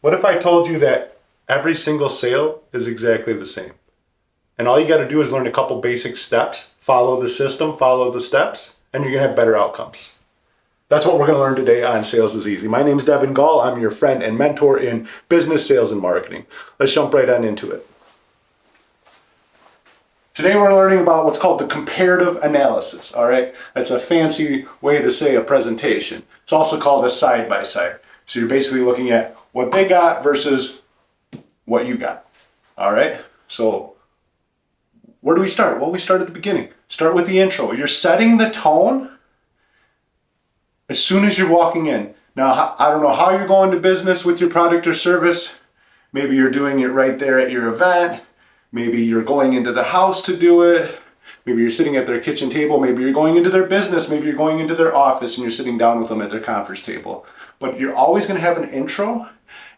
What if I told you that every single sale is exactly the same? And all you got to do is learn a couple basic steps, follow the system, follow the steps, and you're going to have better outcomes. That's what we're going to learn today on Sales is Easy. My name is Devon Gall. I'm your friend and mentor in business, sales, and marketing. Let's jump right on into it. Today we're learning about what's called the comparative analysis, all right? That's a fancy way to say a presentation. It's also called a side-by-side. So you're basically looking at what they got versus what you got, all right? So where do we start? Well, we start at the beginning. Start with the intro. You're setting the tone as soon as you're walking in. Now, I don't know how you're going to business with your product or service. Maybe you're doing it right there at your event. Maybe you're going into the house to do it. Maybe you're sitting at their kitchen table. Maybe you're going into their business. Maybe you're going into their office and you're sitting down with them at their conference table. But you're always going to have an intro,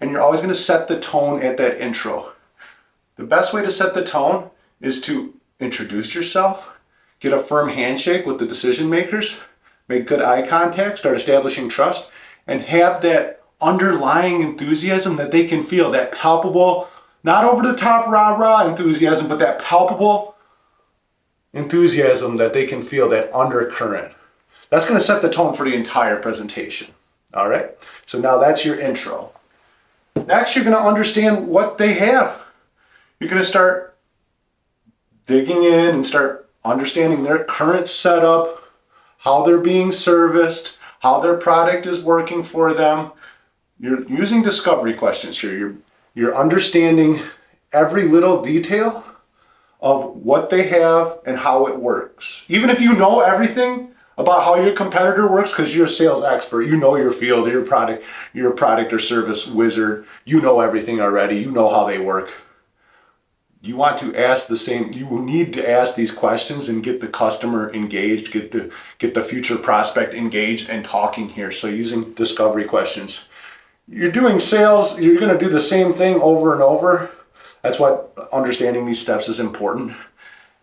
and you're always going to set the tone at that intro. The best way to set the tone is to introduce yourself, get a firm handshake with the decision makers, make good eye contact, start establishing trust, and have that underlying enthusiasm that they can feel, that palpable, not over the top rah-rah enthusiasm, but that palpable enthusiasm that they can feel, that undercurrent. That's going to set the tone for the entire presentation. All right? So now that's your intro. Next, you're going to understand what they have. You're going to start digging in and start understanding their current setup, how they're being serviced, how their product is working for them. You're using discovery questions here. You're understanding every little detail of what they have and how it works. Even if you know everything about how your competitor works, because you're a sales expert, you know your field, you're a product or service wizard, you know everything already, you know how they work. You want to ask you will need to ask these questions and get the customer engaged, get the future prospect engaged and talking here. So using discovery questions. You're doing sales, you're going to do the same thing over and over. That's what understanding these steps is important.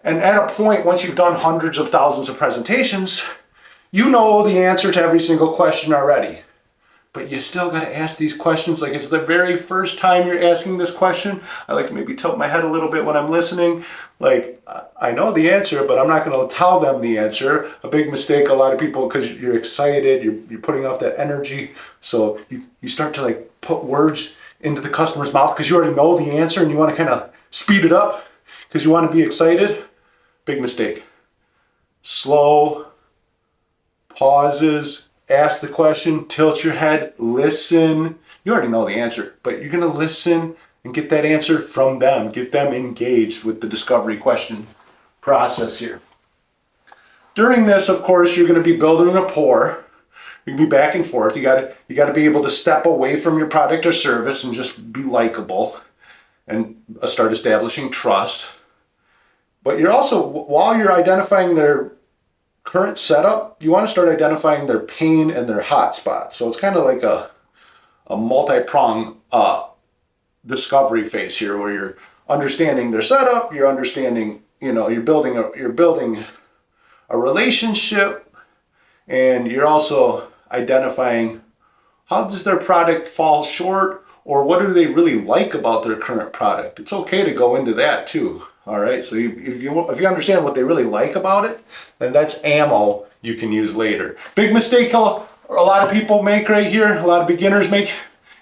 And at a point, once you've done hundreds of thousands of presentations, you know the answer to every single question already. But you still got to ask these questions like it's the very first time you're asking this question. I like to maybe tilt my head a little bit when I'm listening. Like, I know the answer, but I'm not going to tell them the answer. A big mistake, a lot of people, because you're excited, you're putting off that energy. So you start to like put words into the customer's mouth because you already know the answer and you want to kind of speed it up because you want to be excited. Big mistake. Slow, pauses, ask the question, tilt your head, listen. You already know the answer, but you're going to listen and get that answer from them. Get them engaged with the discovery question process here. During this, of course, you're going to be building rapport. You can be back and forth. You got to be able to step away from your product or service and just be likable and start establishing trust. But you're also, while you're identifying their current setup, you want to start identifying their pain and their hot spots. So it's kind of like a multi-prong discovery phase here, where you're understanding their setup, you're understanding, you're building a relationship, and you're also identifying how does their product fall short, or what do they really like about their current product. It's okay to go into that too. All right, so if you understand what they really like about it, then that's ammo you can use later. Big mistake a lot of people make right here, a lot of beginners make,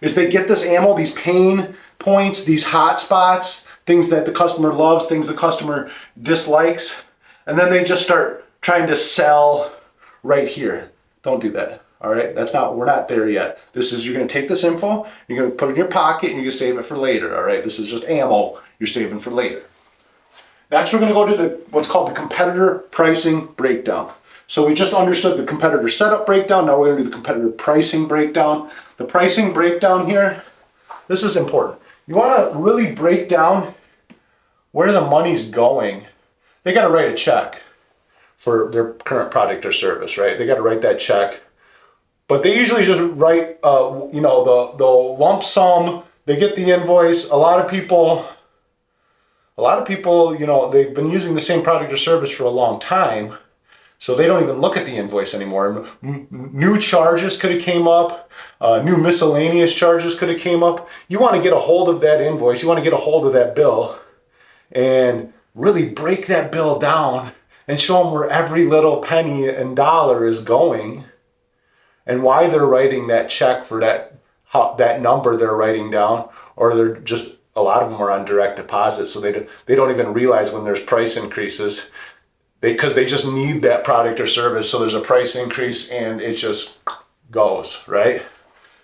is they get this ammo, these pain points, these hot spots, things that the customer loves, things the customer dislikes, and then they just start trying to sell right here. Don't do that. All right, we're not there yet. You're going to take this info, you're going to put it in your pocket, and you're going to save it for later. All right, this is just ammo you're saving for later. Next, we're going to go to what's called the competitor pricing breakdown. So we just understood the competitor setup breakdown. Now we're going to do the competitor pricing breakdown. The pricing breakdown here, this is important. You want to really break down where the money's going. They got to write a check for their current product or service, right? They got to write that check. But they usually just write, the lump sum. They get the invoice. A lot of people, they've been using the same product or service for a long time. So they don't even look at the invoice anymore. New charges could have came up, new miscellaneous charges could have came up. You want to get a hold of that invoice, you want to get a hold of that bill and really break that bill down and show them where every little penny and dollar is going and why they're writing that check for that number they're writing down, or they're just, a lot of them are on direct deposit, so they don't even realize when there's price increases. Because they just need that product or service, so there's a price increase and it just goes, right?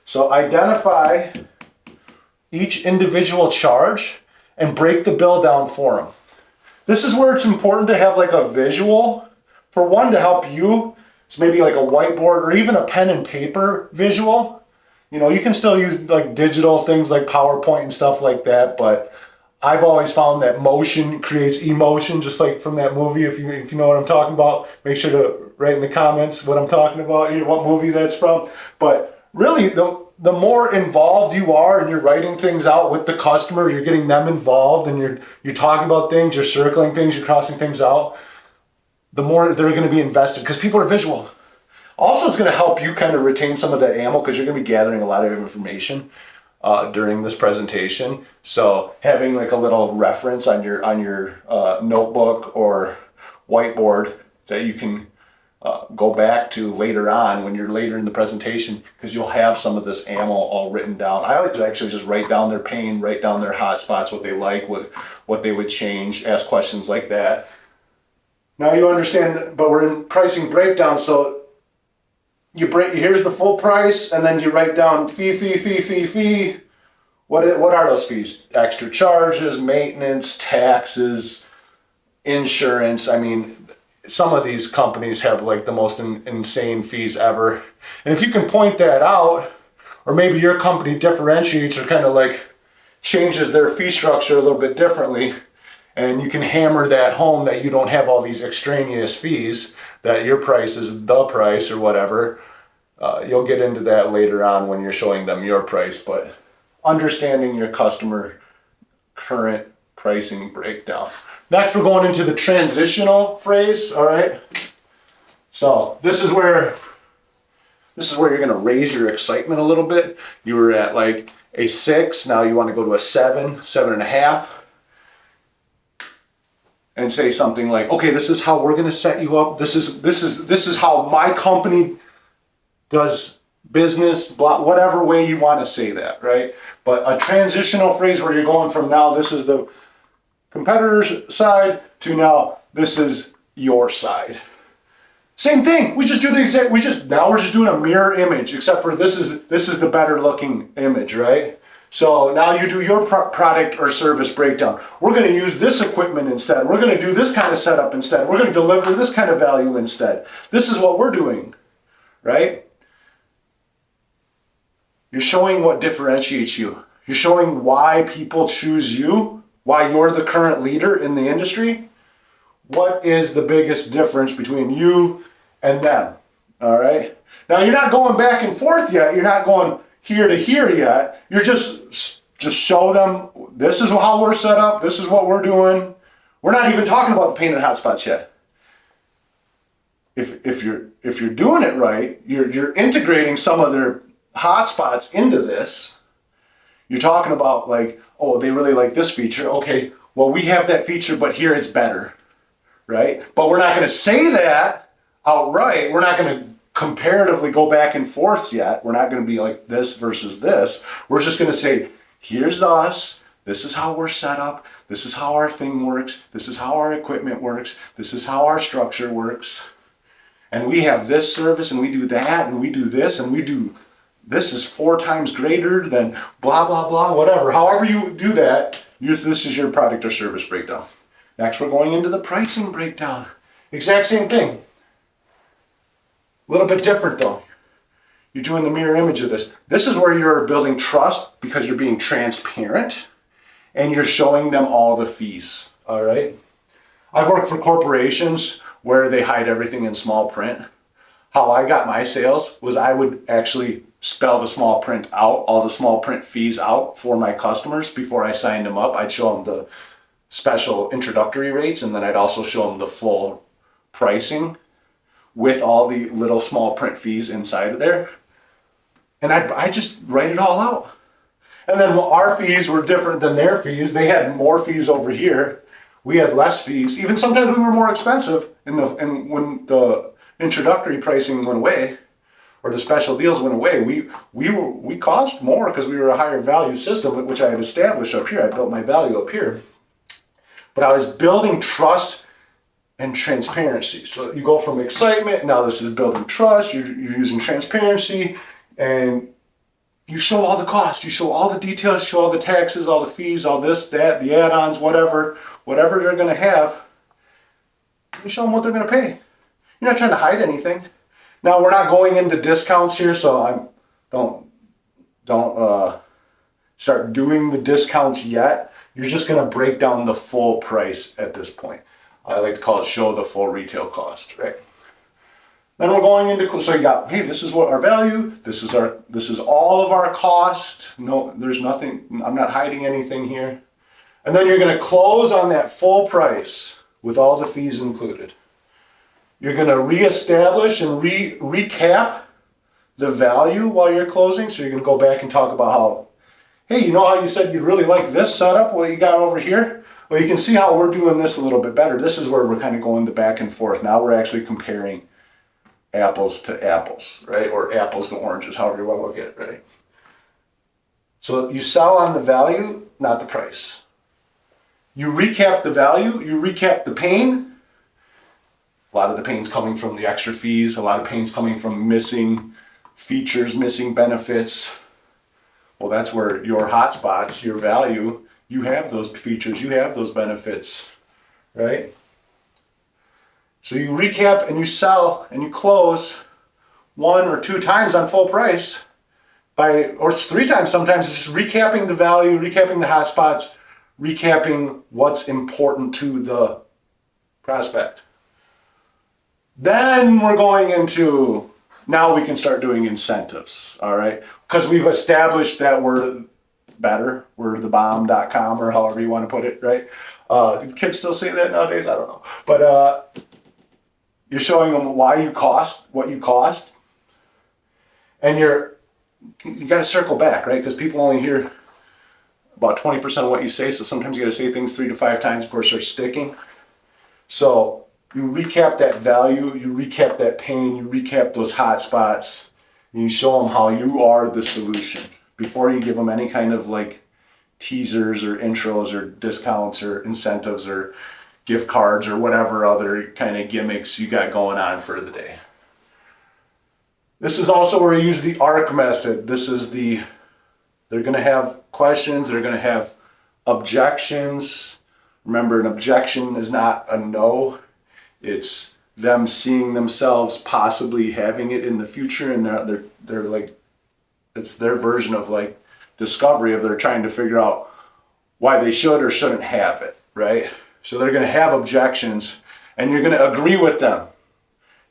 So identify each individual charge and break the bill down for them. This is where it's important to have like a visual, for one, to help you. It's maybe like a whiteboard or even a pen and paper visual. You know, you can still use like digital things like PowerPoint and stuff like that, but I've always found that motion creates emotion, just like from that movie. If you know what I'm talking about, make sure to write in the comments what I'm talking about, what movie that's from. But really, the more involved you are and you're writing things out with the customer, you're getting them involved and you're talking about things, you're circling things, you're crossing things out, the more they're going to be invested, because people are visual. Also, it's going to help you kind of retain some of that ammo, because you're going to be gathering a lot of information during this presentation. So having like a little reference on your notebook or whiteboard that you can go back to later on when you're later in the presentation, because you'll have some of this ammo all written down. I like to actually just write down their pain, write down their hot spots, what they like, what they would change, ask questions like that. Now you understand, but we're in pricing breakdown, so here's the full price, and then you write down fee. What are those fees? Extra charges, maintenance, taxes, insurance. I mean, some of these companies have like the most insane fees ever. And if you can point that out, or maybe your company differentiates or kind of like changes their fee structure a little bit differently, and you can hammer that home that you don't have all these extraneous fees, that your price is the price or whatever. You'll get into that later on when you're showing them your price, but understanding your customer current pricing breakdown. Next, we're going into the transitional phrase, all right? So this is where you're gonna raise your excitement a little bit. You were at like a 6, now you want to go to a 7, 7.5. And say something like, okay, this is how we're going to set you up. This is how my company does business, blah, whatever way you want to say that, right? But a transitional phrase where you're going from now this is the competitor's side to now this is your side. Same thing. We just do the exact. Now we're just doing a mirror image, except for this is the better looking image, right? So now you do your product or service breakdown. We're going to use this equipment instead. We're going to do this kind of setup instead. We're going to deliver this kind of value instead. This is what we're doing, right? You're showing what differentiates you. You're showing why people choose you, why you're the current leader in the industry. What is the biggest difference between you and them, all right? Now, you're not going back and forth yet. You're not going here to here yet. You're just show them this is how we're set up. This is what we're doing. We're not even talking about the painted hotspots yet. If you're doing it right, you're integrating some of their hotspots into this. You're talking about like, oh, they really like this feature. Okay, well, we have that feature, but here it's better, right? But we're not going to say that outright. We're not going to comparatively go back and forth yet. We're not going to be like this versus this. We're just going to say, here's us. This is how we're set up. This is how our thing works. This is how our equipment works. This is how our structure works. And we have this service and we do that and we do this and we do this is 4 times greater than blah, blah, blah, whatever. However you do that, this is your product or service breakdown. Next, we're going into the pricing breakdown. Exact same thing. A little bit different though. You're doing the mirror image of this. This is where you're building trust because you're being transparent and you're showing them all the fees, all right? I've worked for corporations where they hide everything in small print. How I got my sales was I would actually spell the small print out, all the small print fees out for my customers before I signed them up. I'd show them the special introductory rates and then I'd also show them the full pricing. with all the little small print fees inside of there. And I just write it all out. And then our fees were different than their fees. They had more fees over here. We had less fees. Even sometimes we were more expensive. And when the introductory pricing went away, or the special deals went away, we cost more because we were a higher value system, which I had established up here. I built my value up here. But I was building trust and transparency. So you go from excitement, now this is building trust, you're using transparency, and you show all the costs, you show all the details, you show all the taxes, all the fees, all this, that, the add-ons, whatever they're going to have. You show them what they're going to pay. You're not trying to hide anything. Now, we're not going into discounts here, so don't start doing the discounts yet. You're just going to break down the full price at this point. I like to call it show the full retail cost, right? Then we're going into, so you got, hey, this is what our value, this is all of our cost. No, there's nothing, I'm not hiding anything here. And then you're going to close on that full price with all the fees included. You're going to reestablish and recap the value while you're closing. So you're going to go back and talk about how, hey, you know how you said you'd really like this setup, what you got over here? Well, you can see how we're doing this a little bit better. This is where we're kind of going the back and forth. Now we're actually comparing apples to apples, right? Or apples to oranges, however you want to look at it, right? So you sell on the value, not the price. You recap the value, you recap the pain. A lot of the pain's coming from the extra fees, a lot of pain's coming from missing features, missing benefits. Well, that's where your hotspots, your value, you have those features, you have those benefits, right? So you recap and you sell and you close 1 or 2 times on full price, or 3 times sometimes, just recapping the value, recapping the hotspots, recapping what's important to the prospect. Then we're going into, now we can start doing incentives, all right? Because we've established that we're better, we're the bomb.com, or however you want to put it, right? Do kids still say that nowadays? I don't know. But you're showing them why you cost what you cost, and you got to circle back, right? Because people only hear about 20% of what you say, so sometimes you got to say things 3 to 5 times before it starts sticking. So you recap that value, you recap that pain, you recap those hot spots, and you show them how you are the solution before you give them any kind of like teasers or intros or discounts or incentives or gift cards or whatever other kind of gimmicks you got going on for the day. This is also where you use the ARC method. They're going to have questions, they're going to have objections. Remember, an objection is not a no. It's them seeing themselves possibly having it in the future, and they're like, it's their version of like discovery of they're trying to figure out why they should or shouldn't have it, right? So they're going to have objections, and you're going to agree with them.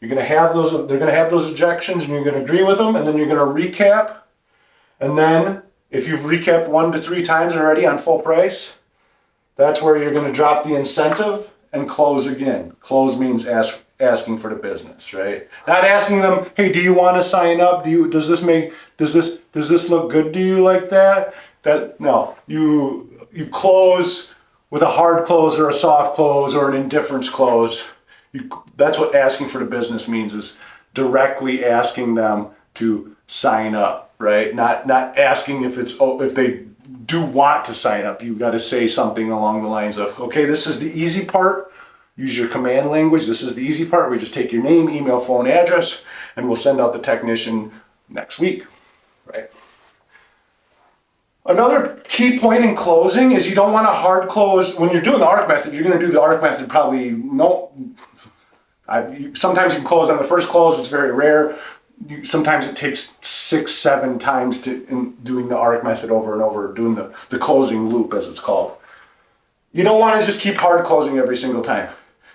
You're going to have those. They're going to have those objections, and you're going to agree with them, and then you're going to recap. And then, if you've recapped 1 to 3 times already on full price, that's where you're going to drop the incentive and close again. Close means asking for the business, right? Not asking them, hey, do you want to sign up? Does this look good to you like that? No, you close with a hard close or a soft close or an indifference close. That's what asking for the business means, is directly asking them to sign up, right? Not asking if they do want to sign up. You've got to say something along the lines of, okay, this is the easy part. Use your command language. This is the easy part. We just take your name, email, phone, address, and we'll send out the technician next week, right? Another key point in closing is you don't want to hard close. When you're doing the ARC method, you're going to do the ARC method probably sometimes you can close on the first close. It's very rare. Sometimes it takes 6, 7 times in doing the ARC method over and over, doing the closing loop, as it's called. You don't want to just keep hard closing every single time.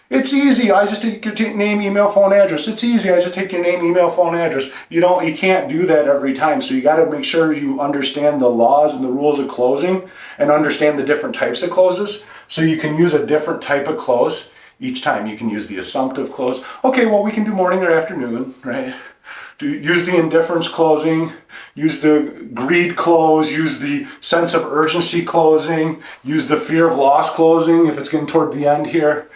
It's easy. I just take your name, email, phone, address. It's easy. I just take your name, email, phone, address. You can't do that every time. So you got to make sure you understand the laws and the rules of closing and understand the different types of closes, so you can use a different type of close each time. You can use the assumptive close. Okay, well, we can do morning or afternoon, right? Use the indifference closing, use the greed close, use the sense of urgency closing, use the fear of loss closing if it's getting toward the end here.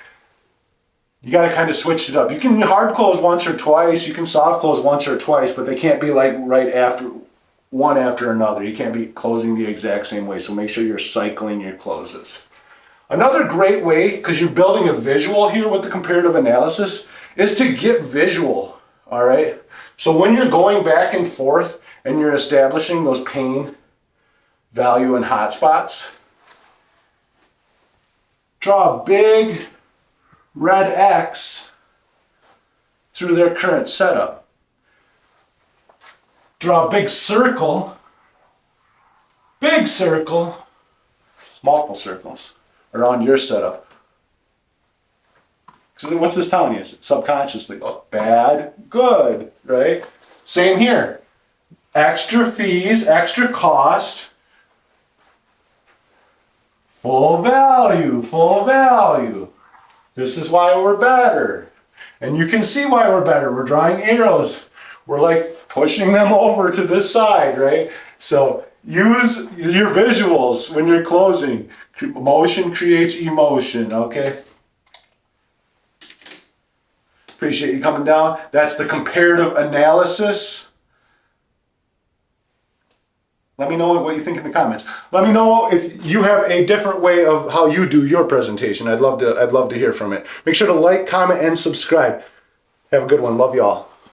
You got to kind of switch it up. You can hard close once or twice, you can soft close once or twice, but they can't be like right after, one after another. You can't be closing the exact same way, so make sure you're cycling your closes. Another great way, because you're building a visual here with the comparative analysis, is to get visual, all right? So when you're going back and forth and you're establishing those pain, value, and hotspots, draw a big red X through their current setup. Draw a big circle, multiple circles around your setup. Because what's this telling you? Subconsciously, oh, bad, good, right? Same here. Extra fees, extra cost, full value, full value. This is why we're better. And you can see why we're better. We're drawing arrows. We're like pushing them over to this side, right? So use your visuals when you're closing. Motion creates emotion, okay? Appreciate you coming down. That's the comparative analysis. Let me know what you think in the comments. Let me know if you have a different way of how you do your presentation. I'd love to hear from it. Make sure to like, comment, and subscribe. Have a good one. Love y'all.